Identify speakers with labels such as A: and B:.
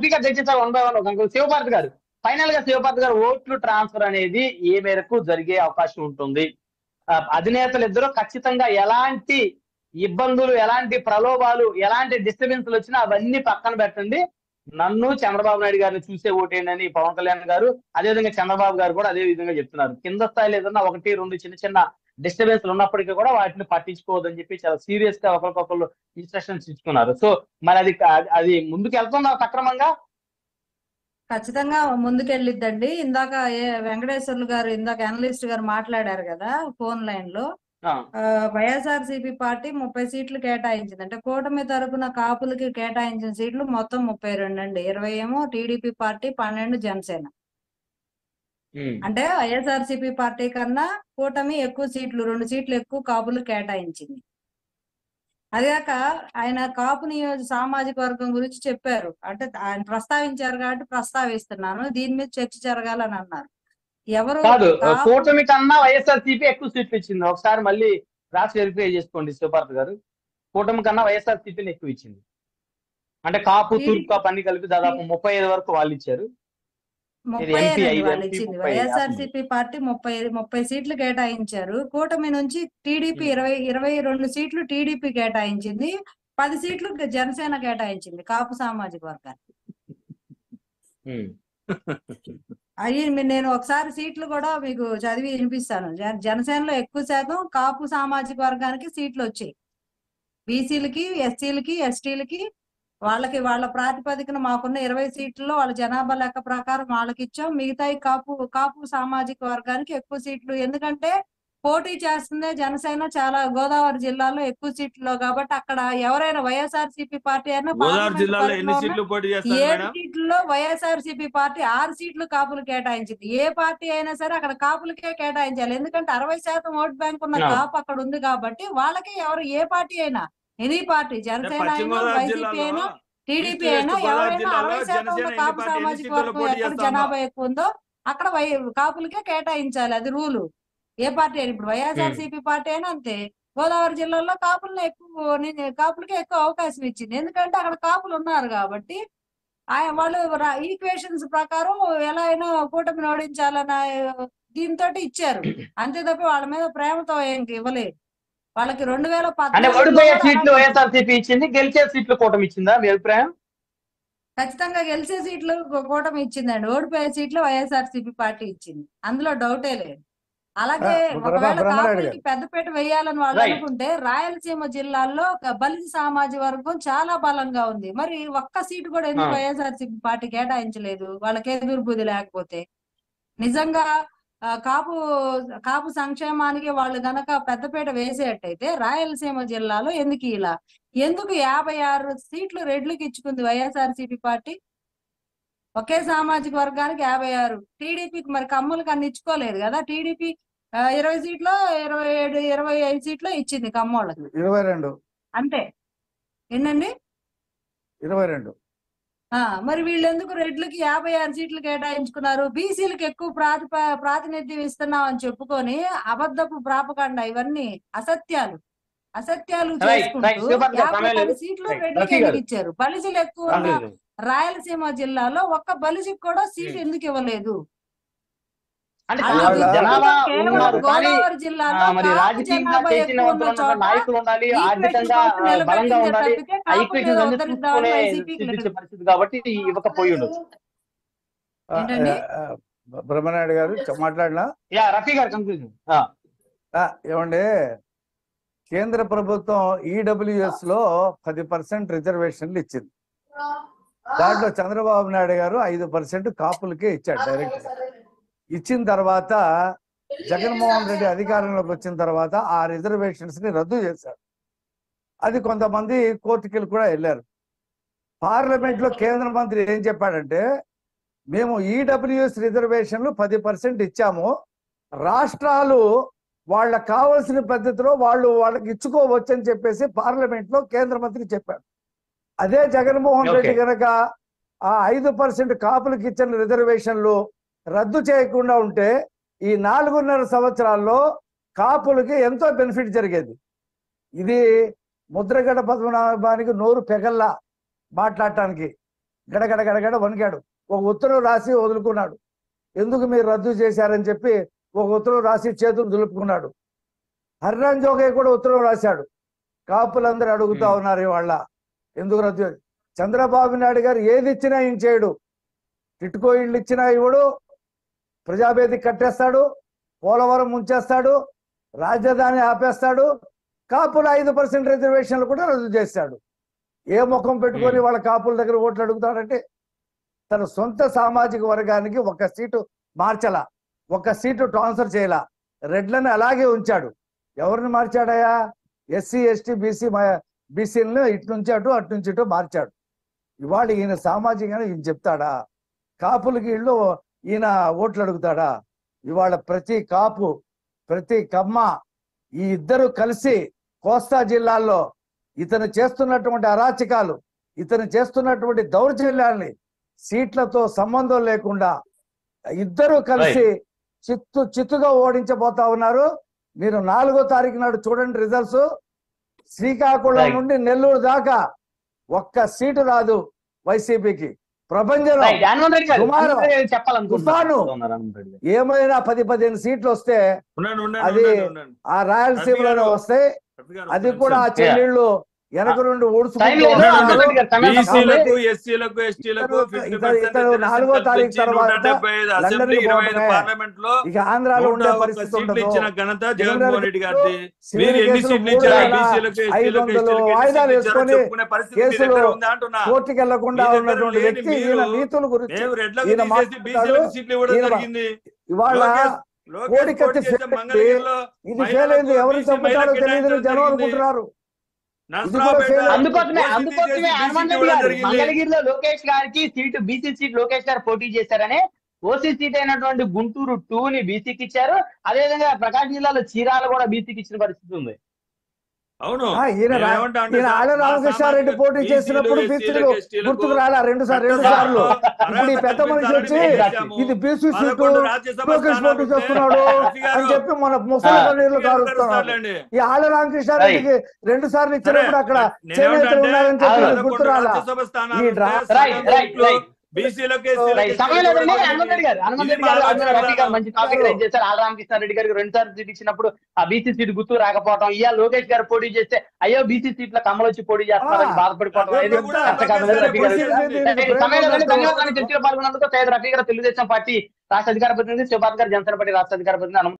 A: రఫీగా దయచేసి 1 by 1 శివపార్తి గారు, final గా శివపార్తి గారు, ఓట్లు ట్రాన్స్ఫర్ అనేది ఏ మేరకు జరిగే అవకాశం ఉంటుంది? అధినేతలు ఇద్దరు ఖచ్చితంగా ఎలాంటి ఇబ్బందులు, ఎలాంటి ప్రలోభాలు, ఎలాంటి డిస్టర్బెన్స్లు వచ్చినా అవన్నీ పక్కన పెట్టండి, నన్ను చంద్రబాబు నాయుడు గారిని చూసే ఓటేండి పవన్ కళ్యాణ్ గారు, అదేవిధంగా చంద్రబాబు గారు కూడా అదే విధంగా చెప్తున్నారు. కింద స్థాయిలో ఏదన్నా 1-2 చిన్న చిన్న డిస్టర్బెన్స్ ఉన్నప్పటికీ కూడా వాటిని పట్టించుకోవద్దని చెప్పి చాలా సీరియస్ గా ఒకరికొకరు ఇన్స్ట్రక్షన్స్ ఇచ్చుకున్నారు. సో మరి అది ముందుకు వెళ్తుందా సక్రమంగా?
B: ఖచ్చితంగా ముందుకెళ్ళిద్దండి. ఇందాక వెంకటేశ్వర్లు గారు, ఇందాక అనలిస్ట్ గారు మాట్లాడారు కదా ఫోన్ లైన్ లో. వైఎస్ఆర్సీపీ పార్టీ 30 సీట్లు కేటాయించింది. అంటే కూటమి తరపున కాపులకి కేటాయించిన సీట్లు మొత్తం 32 అండి. 20 ఏమో టీడీపీ పార్టీ, 12 జనసేన. అంటే వైఎస్ఆర్సీపీ పార్టీ కన్నా కూటమి ఎక్కువ సీట్లు, 2 సీట్లు ఎక్కువ కాపులు కేటాయించింది. అదేకాక ఆయన కాపు సామాజిక వర్గం గురించి చెప్పారు. అంటే ఆయన ప్రస్తావించారు కాబట్టి ప్రస్తావిస్తున్నాను, దీని మీద చర్చ జరగాలని అన్నారు. ఎవరు
A: కాదు, కూటమి కన్నా వైఎస్ఆర్సీపీ ఎక్కువ సీట్లు ఇచ్చింది. ఒకసారి మళ్ళీ క్రాస్ వెరిఫై చేసుకోండి శివపార్తి గారు. కూటమి కన్నా వైఎస్ఆర్సీపీని ఎక్కువ ఇచ్చింది. అంటే కాపు, తూర్పు కాపు అన్ని కలిపి దాదాపు 35 వరకు వాళ్ళు ఇచ్చారు.
B: 30 వాళ్ళు ఇచ్చింది. వైఎస్ఆర్సీపీ పార్టీ 30 సీట్లు కేటాయించారు. కూటమి నుంచి టీడీపీ 22 సీట్లు టీడీపీ కేటాయించింది. 10 సీట్లు జనసేన కేటాయించింది కాపు సామాజిక వర్గానికి. అవి నేను ఒకసారి సీట్లు కూడా మీకు చదివి వినిపిస్తాను. జనసేనలో ఎక్కువ శాతం కాపు సామాజిక వర్గానికి సీట్లు వచ్చాయి. బీసీలకి, ఎస్సీలకి, ఎస్టీలకి వాళ్ళ ప్రాతిపదికన మాకున్న 20 సీట్లలో వాళ్ళ జనాభా లెక్క ప్రకారం వాళ్ళకి ఇచ్చాం. మిగతా కాపు సామాజిక వర్గానికి ఎక్కువ సీట్లు, ఎందుకంటే పోటీ చేస్తుందే జనసేన చాలా గోదావరి జిల్లాలో ఎక్కువ సీట్లు కాబట్టి అక్కడ ఎవరైనా వైఎస్ఆర్సీపీ పార్టీ అయినా 7 సీట్లలో వైఎస్ఆర్సీపీ పార్టీ 6 సీట్లు కాపులు కేటాయించింది. ఏ పార్టీ అయినా సరే అక్కడ కాపులకే కేటాయించాలి, ఎందుకంటే 60% ఓట్ బ్యాంక్ ఉన్న కాపు అక్కడ ఉంది కాబట్టి వాళ్ళకి ఏ పార్టీ అయినా, ఎనీ పార్టీ, జనసేన అయినా, వైసీపీ అయినా, టీడీపీ అయినా, ఎవరైనా 60% ఉన్న కాపు సామాజిక వర్గం ఎక్కడ జనాభా ఎక్కువ ఉందో అక్కడ కాపులకే కేటాయించాలి. అది రూలు. ఏ పార్టీ అయినా, ఇప్పుడు వైఎస్ఆర్సీపీ పార్టీ అయినా అంతే. గోదావరి జిల్లాలో కాపులకే ఎక్కువ అవకాశం ఇచ్చింది, ఎందుకంటే అక్కడ కాపులు ఉన్నారు కాబట్టి. వాళ్ళు ఈక్వేషన్స్ ప్రకారం ఎలా అయినా కూటమిని ఓడించాలన్న దీంతో ఇచ్చారు, అంతే తప్ప వాళ్ళ మీద ప్రేమతో ఏం ఇవ్వలేదు. వాళ్ళకి
A: 2014 గెలిచే సీట్లు కూటమి ఇచ్చిందా మీ అభిప్రాయం?
B: ఖచ్చితంగా గెలిచే సీట్లు కూటమి ఇచ్చిందండి. ఓడిపోయే సీట్లు వైఎస్ఆర్సీపీ పార్టీ ఇచ్చింది, అందులో డౌటే లేదు. అలాగే ఒకవేళ కాపులకి పెద్దపీట వేయాలని వాళ్ళు అనుకుంటే రాయలసీమ జిల్లాల్లో బలిజ సామాజిక వర్గం చాలా బలంగా ఉంది. మరి ఒక్క సీటు కూడా ఎందుకు వైఎస్ఆర్సీపీ పార్టీ కేటాయించలేదు? వాళ్ళకి ఎదురుబుద్ధి లేకపోతే. నిజంగా కాపు సంక్షేమానికి వాళ్ళు గనక పెద్దపీట వేసేటైతే రాయలసీమ జిల్లాలో ఎందుకు 56 సీట్లు రెడ్లకు ఇచ్చుకుంది వైఎస్ఆర్సీపీ పార్టీ? ఒకే సామాజిక వర్గానికి 56. టీడీపీకి మరి కమ్ములకు అన్ని ఇచ్చుకోలేదు కదా. టీడీపీ 20 సీట్లో 27, 25 సీట్లో ఇచ్చింది కమ్మోళ్ళకి.
C: 22
B: అంతే. ఏంటండి?
C: 22.
B: మరి వీళ్ళు ఎందుకు రెడ్లకి 56 సీట్లు కేటాయించుకున్నారు? బీసీలకు ఎక్కువ ప్రాతినిధ్యం ఇస్తున్నాం అని చెప్పుకొని అబద్ధపు ప్రాపకాండ, ఇవన్నీ అసత్యాలు చేసుకుంటూ 56 సీట్లు రెడ్లకి ఎందుకు ఇచ్చారు? బలిజీలు ఎక్కువ ఉన్న రాయలసీమ జిల్లాలో ఒక్క బలిజీకి కూడా సీట్ ఎందుకు ఇవ్వలేదు? గోదావరి జిల్లాలో
C: బ్రహ్మనాయుడు గారు మాట్లాడినా ఏమండి, కేంద్ర ప్రభుత్వం ఈడబ్ల్యూఎస్ లో 10% రిజర్వేషన్లు ఇచ్చింది. దాంట్లో చంద్రబాబు నాయుడు గారు 5% కాపులకే ఇచ్చాడు డైరెక్ట్. ఇచ్చిన తర్వాత జగన్మోహన్ రెడ్డి అధికారంలోకి వచ్చిన తర్వాత ఆ రిజర్వేషన్స్ ని రద్దు చేశారు. అది కొంతమంది కోర్టుకి కూడా వెళ్ళారు. పార్లమెంట్ లో కేంద్ర మంత్రి ఏం చెప్పాడంటే, మేము ఈడబ్ల్యూఎస్ రిజర్వేషన్లు 10% ఇచ్చాము, రాష్ట్రాలు వాళ్ళకి కావాల్సిన పద్ధతిలో వాళ్ళకి ఇచ్చుకోవచ్చు అని చెప్పేసి పార్లమెంట్ లో కేంద్ర మంత్రి చెప్పాడు. అదే జగన్మోహన్ రెడ్డి కనుక ఆ 5% కాపులకు ఇచ్చిన రిజర్వేషన్లు రద్దు చేయకుండా ఉంటే ఈ 4.5 సంవత్సరాల్లో కాపులకి ఎంతో బెనిఫిట్ జరిగేది. ఇది ముద్రగడ పద్మనాభానికి నోరు పెగల్లా మాట్లాడటానికి. గడగడ గడగడ వణికాడు. ఒక ఉత్తరం రాసి వదులుకున్నాడు. ఎందుకు మీరు రద్దు చేశారని చెప్పి ఒక ఉత్తరం రాసి చేతులు దులుపుకున్నాడు. హరిరామ్ జోగయ్య కూడా ఉత్తరం రాశాడు. కాపులందరూ అడుగుతా ఉన్నారు ఇవాళ ఎందుకు రద్దు. చంద్రబాబు నాయుడు గారు ఏది ఇచ్చినా ఏం చేయడు. టిట్కో ఇళ్ళు ఇచ్చినా ఇవ్వడు, ప్రజావేదిక కట్టేస్తాడు, పోలవరం ముంచేస్తాడు, రాజధాని ఆపేస్తాడు, కాపుల 5% రిజర్వేషన్లు కూడా రద్దు చేస్తాడు. ఏ ముఖం పెట్టుకొని వాళ్ళ కాపుల దగ్గర ఓట్లు అడుగుతాడంటే తన సొంత సామాజిక వర్గానికి ఒక సీటు మార్చలా, ఒక సీటు ట్రాన్స్ఫర్ చేయలా, రెడ్లను అలాగే ఉంచాడు. ఎవరిని మార్చాడయా? ఎస్సీ ఎస్టీ బీసీలను ఇటు నుంచి అటు అటు నుంచి ఇటు మార్చాడు. ఇవాళ ఈయన సామాజికంగా ఈయన చెప్తాడా? కాపులకి ఇళ్ళు ఈయన ఓట్లు అడుగుతాడా? ఇవాళ ప్రతి కాపు ప్రతి కమ్మ ఈ ఇద్దరు కలిసి కోస్తా జిల్లాల్లో ఇతను చేస్తున్నటువంటి అరాచకాలు, ఇతను చేస్తున్నటువంటి దౌర్జన్యాల్ని సీట్లతో సంబంధం లేకుండా ఇద్దరు కలిసి చిత్తుగా ఓడించబోతా ఉన్నారు. మీరు 4వ తారీఖు నాడు చూడండి రిజల్ట్స్. శ్రీకాకుళం నుండి నెల్లూరు దాకా ఒక్క సీటు రాదు వైసీపీకి. ప్రపంచంలో ఏమైనా 10-15 సీట్లు వస్తే అది ఆ రాయలసీమలోనే వస్తాయి. అది కూడా ఆ చెల్లెళ్ళు వెనక నుండి ఊడ్చుకుంటూ 4వ తారీఖు తర్వాత ఇక ఆంధ్రాలో ఉండే పరిస్థితి ఉండదు. 500 వాయిదాలు వేసుకొని కేసులు కోర్టుకి వెళ్లకుండా ఉన్నటువంటి వ్యక్తి ఈయన నీతుల గురించి ఈయన మాట్లాడతాడు. ఇవాళ కోడికత్తి ఇది ఫెయిల్ అయింది. ఎవరు చంపుతారో తెలియదు జనం అనుకుంటున్నారు.
A: అందుకోసమే మంగళగిరిలో లోకేష్ గారికి సీటు బీసీ సీట్ లోకేష్ గారు పోటీ చేశారని ఓసీ సీట్ అయినటువంటి గుంటూరు 2ని బీసీకి ఇచ్చారు. అదేవిధంగా ప్రకాశం జిల్లాలో చీరాల కూడా బీసీకి ఇచ్చిన పరిస్థితి ఉంది.
D: అవును,
C: ఈయన ఆళ్ళ రామకృష్ణారెడ్డి పోటీ చేసినప్పుడు బీసీలు గుర్తుకు రాలా 2 సార్లు. ఇప్పుడు ఈ పెద్ద మనిషి వచ్చి ఇది బీసీ సీటు లోకేష్ పోటీ చేస్తున్నాడు అని చెప్పి మన ముసలి కన్నీళ్లు కారుస్తున్నాడు. ఈ ఆళ్ళ రామకృష్ణారెడ్డికి 2 సార్లు ఇచ్చినప్పుడు అక్కడ చేనేతలు ఉన్నారని చెప్పి గుర్తు రాలా. ఈ
A: మంచి టాపిక్ రైజ్ చేశారు. ఆళ్ళ రామకృష్ణారెడ్డి గారికి 2 సార్లు సీట్ ఇచ్చినప్పుడు ఆ బీసీ సీట్ గుర్తు రాకపోవడం, ఇవాళ లోకేష్ గారు పోటీ చేస్తే అయ్యో బీసీ సీట్ల కమ్మలు వచ్చి పోటీ చేస్తున్నారని బాధపడిపోవడం చర్చలో పాల్గొన్నందుకు సయ్యద్ రఫీ గారు తెలుగుదేశం పార్టీ రాష్ట్ర అధికార ప్రతినిధి, శివపాత్ గారు జనసేన పార్టీ రాష్ట్ర అధికార ప్రతినిధి.